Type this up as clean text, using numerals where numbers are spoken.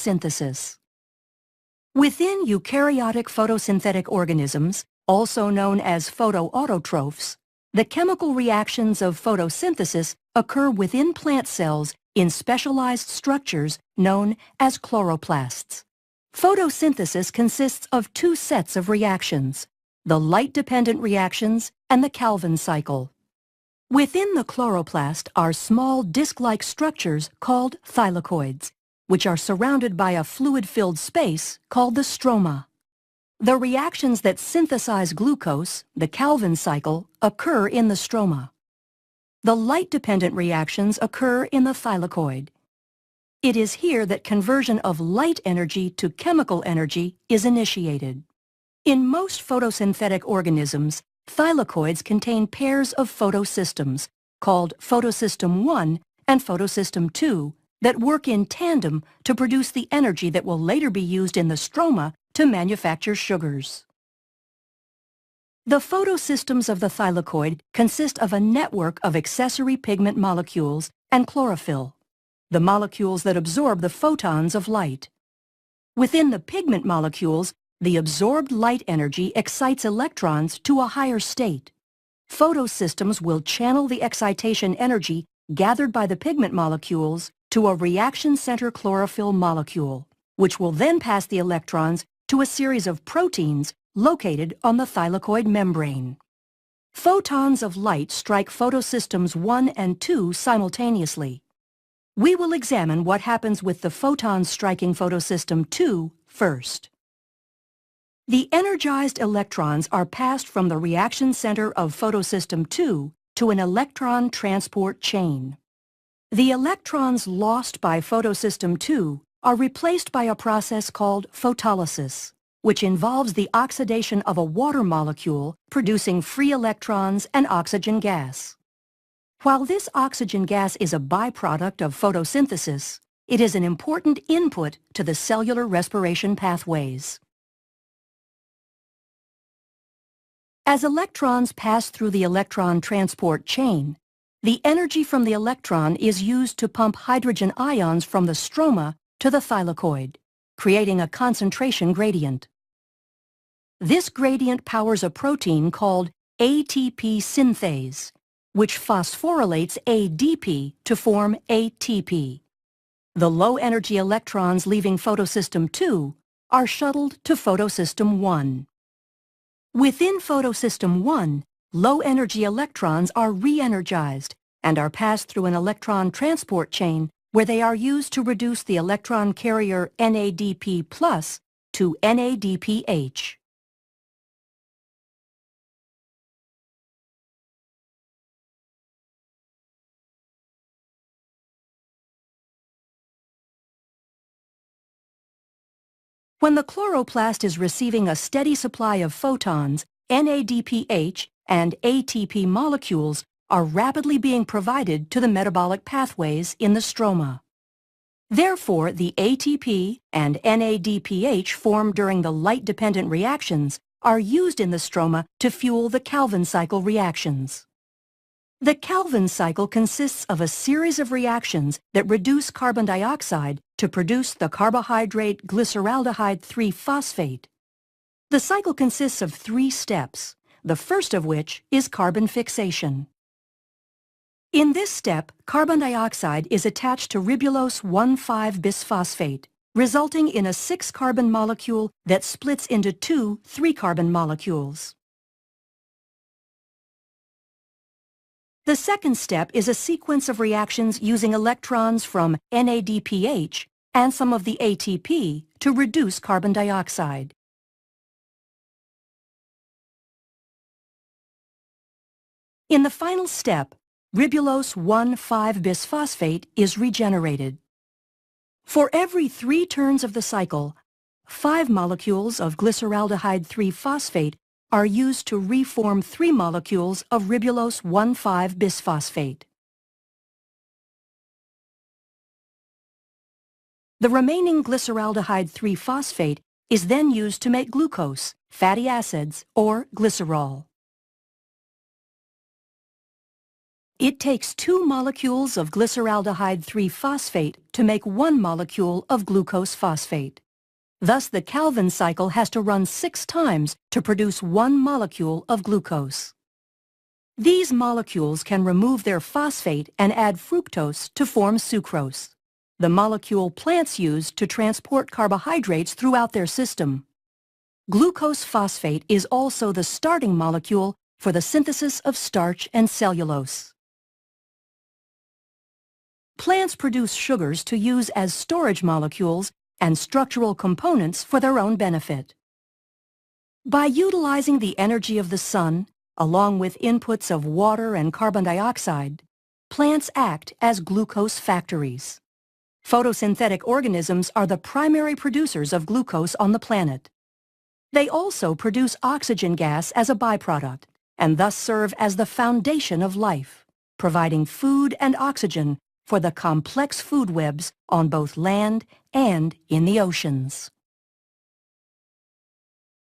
photosynthesis. Within eukaryotic photosynthetic organisms, also known as photoautotrophs, the chemical reactions of photosynthesis occur within plant cells in specialized structures known as chloroplasts. Photosynthesis consists of two sets of reactions, the light-dependent reactions and the Calvin cycle. Within the chloroplast are small disc-like structures called thylakoids, which are surrounded by a fluid-filled space called the stroma. The reactions that synthesize glucose, the Calvin cycle, occur in the stroma. The light-dependent reactions occur in the thylakoid. It is here that conversion of light energy to chemical energy is initiated. In most photosynthetic organisms, thylakoids contain pairs of photosystems, called photosystem 1 and photosystem 2, that work in tandem to produce the energy that will later be used in the stroma to manufacture sugars. The photosystems of the thylakoid consist of a network of accessory pigment molecules and chlorophyll, the molecules that absorb the photons of light. Within the pigment molecules, the absorbed light energy excites electrons to a higher state. Photosystems will channel the excitation energy gathered by the pigment molecules to a reaction center chlorophyll molecule, which will then pass the electrons to a series of proteins located on the thylakoid membrane. Photons of light strike photosystems 1 and 2 simultaneously. We will examine what happens with the photons striking photosystem 2 first. The energized electrons are passed from the reaction center of photosystem 2 to an electron transport chain. The electrons lost by photosystem 2 are replaced by a process called photolysis, which involves the oxidation of a water molecule producing free electrons and oxygen gas. While this oxygen gas is a byproduct of photosynthesis, it is an important input to the cellular respiration pathways. As electrons pass through the electron transport chain, the energy from the electron is used to pump hydrogen ions from the stroma to the thylakoid, creating a concentration gradient. This gradient powers a protein called ATP synthase, which phosphorylates ADP to form ATP. The low-energy electrons leaving photosystem 2 are shuttled to photosystem 1. Within photosystem 1, low-energy electrons are re-energized and are passed through an electron transport chain where they are used to reduce the electron carrier NADP+ to NADPH. When the chloroplast is receiving a steady supply of photons, NADPH and ATP molecules are rapidly being provided to the metabolic pathways in the stroma. Therefore, the ATP and NADPH formed during the light-dependent reactions are used in the stroma to fuel the Calvin cycle reactions. The Calvin cycle consists of a series of reactions that reduce carbon dioxide to produce the carbohydrate glyceraldehyde 3-phosphate. The cycle consists of 3 steps, the first of which is carbon fixation. In this step, carbon dioxide is attached to ribulose 1,5-bisphosphate, resulting in a 6-carbon molecule that splits into 2 3-carbon molecules. The second step is a sequence of reactions using electrons from NADPH and some of the ATP to reduce carbon dioxide. In the final step, ribulose 1,5-bisphosphate is regenerated. For every 3 turns of the cycle, 5 molecules of glyceraldehyde 3-phosphate are used to reform 3 molecules of ribulose 1,5-bisphosphate. The remaining glyceraldehyde 3-phosphate is then used to make glucose, fatty acids, or glycerol. It takes 2 molecules of glyceraldehyde 3-phosphate to make 1 molecule of glucose phosphate. Thus, the Calvin cycle has to run 6 times to produce 1 molecule of glucose. These molecules can remove their phosphate and add fructose to form sucrose, the molecule plants use to transport carbohydrates throughout their system. Glucose phosphate is also the starting molecule for the synthesis of starch and cellulose. Plants produce sugars to use as storage molecules and structural components for their own benefit. By utilizing the energy of the sun, along with inputs of water and carbon dioxide, plants act as glucose factories. Photosynthetic organisms are the primary producers of glucose on the planet. They also produce oxygen gas as a byproduct, and thus serve as the foundation of life, providing food and oxygen for the complex food webs on both land and in the oceans.